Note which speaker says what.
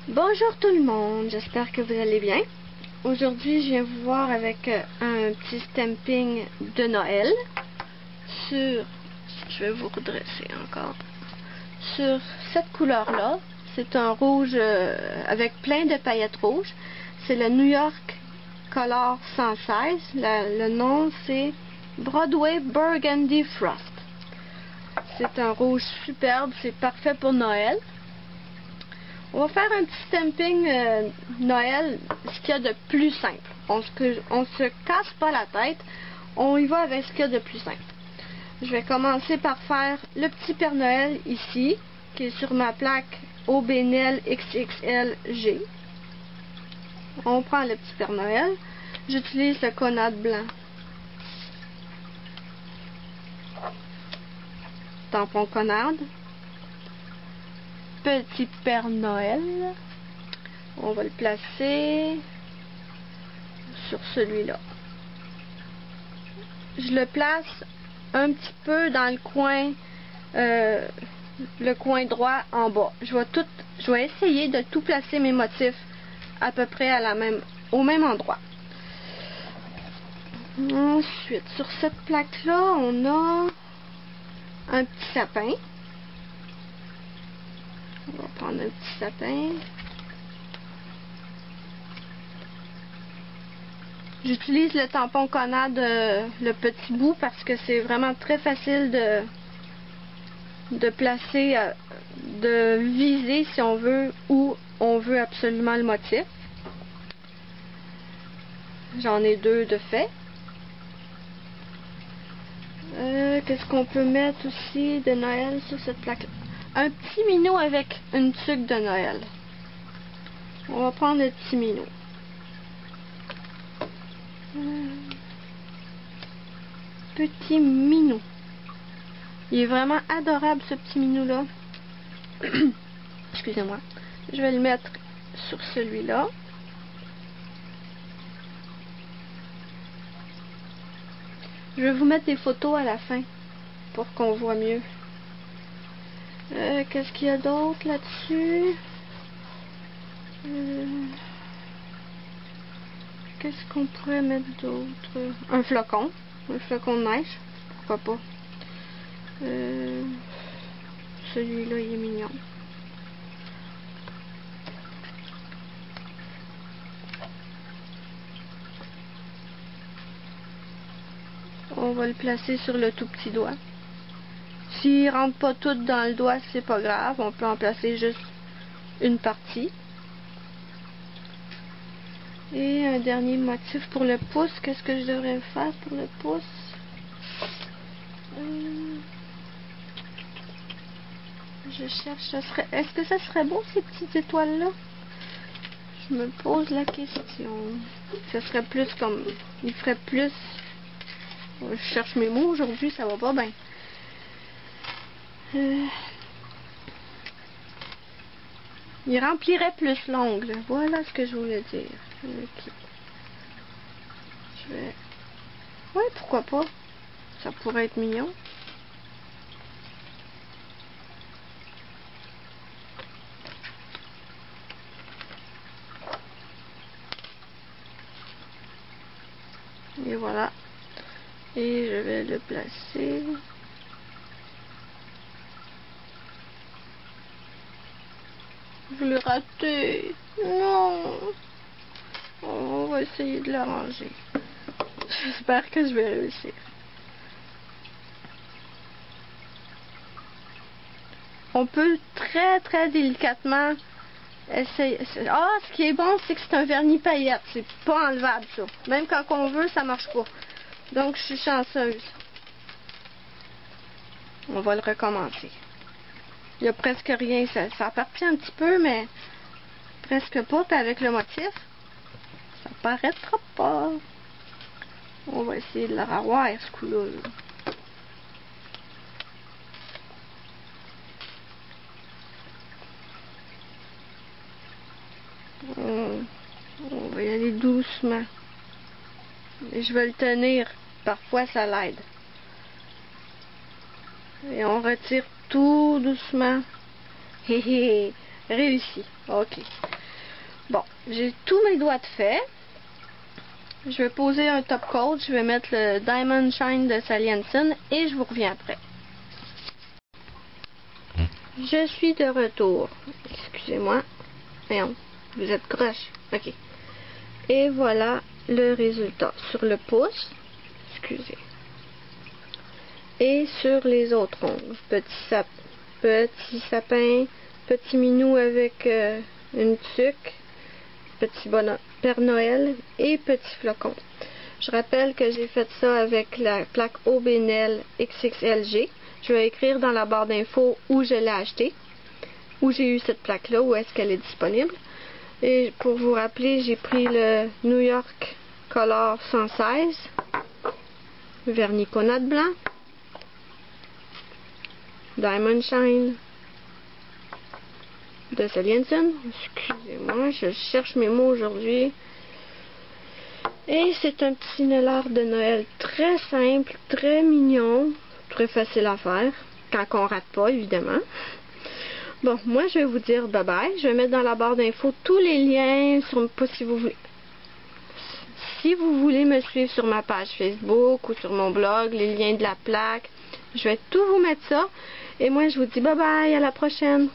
Speaker 1: Bonjour tout le monde, j'espère que vous allez bien. Aujourd'hui, je viens vous voir avec un petit stamping de Noël sur, je vais vous redresser encore, sur cette couleur-là. C'est un rouge avec plein de paillettes rouges. C'est le New York Color 116. Le nom, c'est Broadway Burgundy Frost. C'est un rouge superbe, c'est parfait pour Noël. On va faire un petit stamping Noël, ce qu'il y a de plus simple. On se casse pas la tête, on y va avec ce qu'il y a de plus simple. Je vais commencer par faire le petit Père Noël ici, qui est sur ma plaque Aubénel XXLG. On prend le petit Père Noël. J'utilise le Conad blanc. Tampon Conad. Petit Père Noël. On va le placer sur celui-là. Je le place un petit peu dans le coin droit en bas. Je vais essayer de tout placer mes motifs à peu près au même endroit. Ensuite, sur cette plaque-là, on a un petit sapin. On va prendre un petit sapin. J'utilise le tampon Conad, le petit bout, parce que c'est vraiment très facile de placer, de viser si on veut, où on veut absolument le motif. J'en ai deux de fait. Qu'est-ce qu'on peut mettre aussi de Noël sur cette plaque? Un petit minou avec une tuque de Noël. On va prendre le petit minou. Petit minou. Il est vraiment adorable, ce petit minou-là. Excusez-moi. Je vais le mettre sur celui-là. Je vais vous mettre des photos à la fin pour qu'on voit mieux. Qu'est-ce qu'il y a d'autre là-dessus? Qu'est-ce qu'on pourrait mettre d'autre? Un flocon de neige, pourquoi pas. Celui-là, il est mignon. On va le placer sur le tout petit doigt. S'il ne rentre pas tout dans le doigt, c'est pas grave. On peut en placer juste une partie. Et un dernier motif pour le pouce. Qu'est-ce que je devrais faire pour le pouce? Je cherche. Est-ce que ça serait beau, ces petites étoiles-là? Je me pose la question. Ça serait plus comme... Il ferait plus... Je cherche mes mots aujourd'hui, ça va pas bien. Il remplirait plus l'ongle. Voilà ce que je voulais dire. Okay. Je vais... Ouais, pourquoi pas. Ça pourrait être mignon. Et voilà. Et je vais le placer. Je l'ai raté. Non. On va essayer de l'arranger. J'espère que je vais réussir. On peut très délicatement essayer. Ce qui est bon, c'est que c'est un vernis paillette. C'est pas enlevable, ça. Même quand on veut, ça marche pas. Donc, je suis chanceuse. On va le recommencer. Il n'y a presque rien. Ça appartient un petit peu, mais presque pas. Puis avec le motif, ça paraîtra pas. On va essayer de le revoir, ce coup-là. On va y aller doucement. Et je vais le tenir. Parfois, ça l'aide. Et on retire tout doucement Hé hé, réussi. Ok. Bon, j'ai tous mes doigts de fait. Je vais poser un top coat. Je vais mettre le Diamond Shine de Sally Hansen et je vous reviens après. Je suis de retour. Excusez-moi. Voyons, vous êtes croche. Ok. Et voilà le résultat sur le pouce. Excusez. Et sur les autres ongles. Petit sapin, petit minou avec une tuque, petit Père Noël et petit flocon. Je rappelle que j'ai fait ça avec la plaque Aubénel XXLG. Je vais écrire dans la barre d'infos où je l'ai acheté, où j'ai eu cette plaque-là, où est-ce qu'elle est disponible. Et pour vous rappeler, j'ai pris le New York Color 116, verniconnate blanc, Diamond Shine de Sally Hansen. Excusez-moi, je cherche mes mots aujourd'hui. Et c'est un petit nolard de Noël très simple, très mignon, très facile à faire, quand on rate pas, évidemment. Bon, moi, je vais vous dire bye-bye. Je vais mettre dans la barre d'infos tous les liens, si vous voulez. Si vous voulez me suivre sur ma page Facebook ou sur mon blog, les liens de la plaque, je vais tout vous mettre ça. Et moi, je vous dis bye-bye, à la prochaine.